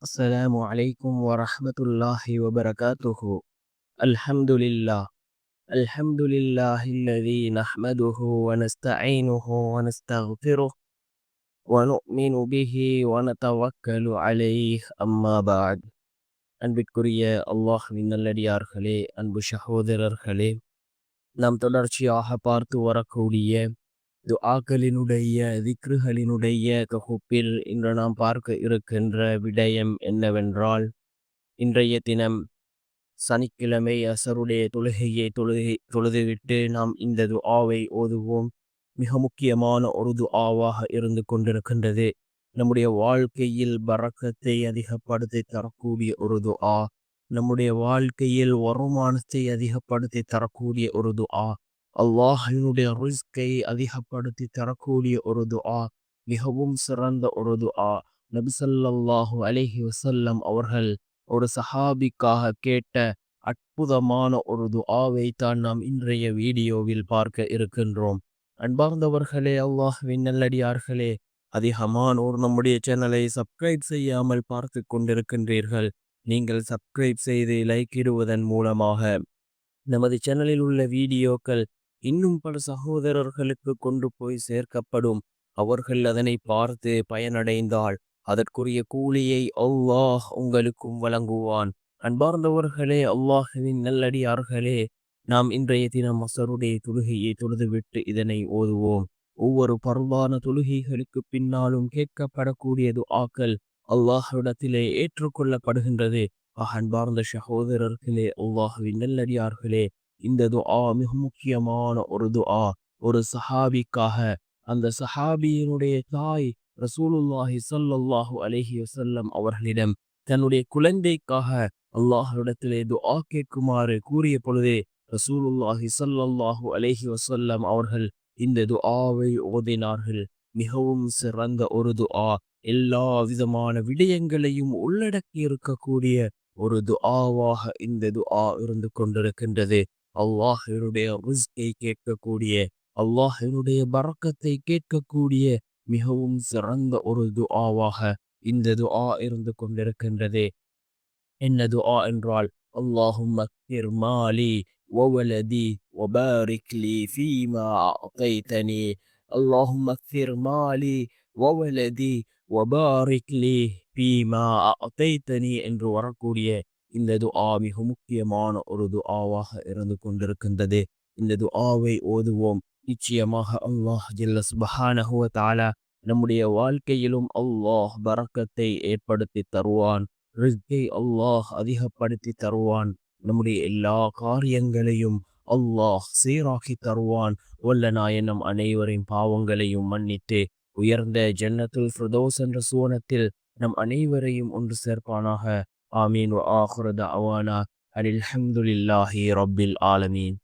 السلام عليكم ورحمة الله وبركاته. الحمد لله. الحمد لله الذي نحمده ونستعينه ونستغفره ونؤمن به ونتوكل عليه أما بعد. அன்பிற்குரிய அல்லாஹ்வின் நல்லடியார்களே, அன்பு சகோதரர்களே, நாம் தொடர்ச்சியாக பார்த்து வரக்கூடிய துஆக்களினுடைய திக்ருகளினுடைய தொகுப்பில் இன்று நாம் பார்க்க இருக்கின்ற விடயம் என்னவென்றால், இன்றைய தினம் சனிக்கிழமை அசருடைய தொழுகையை தொழுதுவிட்டு நாம் இந்த துஆவை ஓதுவோம். மிக முக்கியமான ஒரு துஆவாக இருந்து கொண்டிருக்கின்றது. நம்முடைய வாழ்க்கையில் பரக்கத்தை அதிகப்படுத்தி தரக்கூடிய ஒரு துஆ, நம்முடைய வாழ்க்கையில் வருமானத்தை அதிகப்படுத்தி தரக்கூடிய ஒரு துஆ, அல்லாஹினுடைய ரிஸ்கை அதிகப்படுத்தி தரக்கூடிய ஒரு துஆ, மிகவும் சிறந்த ஒரு துஆ. நபி ஸல்லல்லாஹு அலைஹி வஸல்லம் அவர்கள் ஒரு சஹாபிக்காக கேட்ட அற்புதமான ஒரு துஆவை தான் நாம் இன்றைய வீடியோவில் பார்க்க இருக்கின்றோம். அன்பார்ந்தவர்களே, அல்லாஹ்வின் நல்லடியார்களே, அதிகமானோர் நம்முடைய சேனலை சப்ஸ்கிரைப் செய்யாமல் பார்த்து கொண்டிருக்கின்றீர்கள். நீங்கள் சப்ஸ்கிரைப் செய்து லைக் இடுவதன் மூலமாக நமது சேனலில் உள்ள வீடியோக்கள் இன்னும் பல சகோதரர்களுக்கு கொண்டு போய் சேர்க்கப்படும். அவர்கள் அதனை பார்த்து பயனடைந்தால் அதற்குரிய கூலியை அல்லாஹ் உங்களுக்கும் வழங்குவான். அன்பார்ந்தவர்களே, அல்லாஹுவின் நல்லடியார்களே, நாம் இன்றைய தினம் அசருடைய தொழுகையை தொழுதுவிட்டு இதனை ஓதுவோம். ஒவ்வொரு பர்வான தொழுகைகளுக்கு பின்னாலும் கேட்கப்படக்கூடிய துஆக்கள் அல்லாஹ்விடத்திலே ஏற்றுக்கொள்ளப்படுகின்றது. அன்பார்ந்த சகோதரர்களே, அல்லாஹ்வின் நல்லடியார்களே, இந்த துஆ மிக முக்கியமான ஒரு துஆ. ஒரு சஹாபிக்காக, அந்த சஹாபியினுடைய தாய் ரசூலுல்லாஹி ஸல்லல்லாஹு அலைஹி வஸல்லம் அவர்களிடம் தன்னுடைய குழந்தைக்காக அல்லாஹ்விடத்திலே துஆ கேட்குமாறு கூறிய பொழுதே ரசூலுல்லாஹி ஸல்லல்லாஹு அலைஹி வஸல்லம் அவர்கள் இந்த துஆவை ஓதினார்கள். மிகவும் சிறந்த ஒரு துஆ, எல்லா விதமான விடயங்களையும் உள்ளடக்கி இருக்கக்கூடிய ஒரு துஆவாக இந்த துஆ இருந்து கொண்டிருக்கின்றது. அல்லாஹ்வினுடைய ரிஸ்கை கேட்கக்கூடிய, அல்லாஹ்வினுடைய பரக்கத்தை கேட்கக்கூடிய மிகவும் சிறந்த ஒரு துஆவாக இந்த துஆ இருந்து கொண்டிருக்கின்றது. என்ன துஆ என்றால், அல்லாஹும்ம அக்திர் மாலி வவலதி வபாரிக் லி ஃபீமா அஅதைதனி. அல்லாஹும்ம அக்திர் மாலி வவலதி வபாரிக் லி ஃபீமா அஅதைதனி என்று வரக்கூடிய இந்த துஆ மிக முக்கியமான ஒரு துஆவாக இருந்து கொண்டிருக்கின்றது. இந்த துஆவை ஓதுவோம். நிச்சயமாக அல்லாஹ் ஜல்ல சுப்ஹானஹு வ தஆலா நம்முடைய வாழ்க்கையிலும் அல்லாஹ் பரக்கத்தை ஏற்படுத்தி தருவான். ரிஸ்கை அல்லாஹ் அதிகப்படுத்தி தருவான். நம்முடைய எல்லா காரியங்களையும் அல்லாஹ் சீராக்கி தருவான். வல்ல நாயனம் அனைவரின் பாவங்களையும் மன்னித்து உயர்ந்த ஜன்னத்துல் ஃபிர்தௌஸ் என்ற சுவனத்தில் நம் அனைவரையும் ஒன்று சேர்ப்பானாக. ஆமீன். வ ஆகிரு தஅவானா அனில் ஹம்துலில்லாஹி ரப்பில் ஆலமீன்.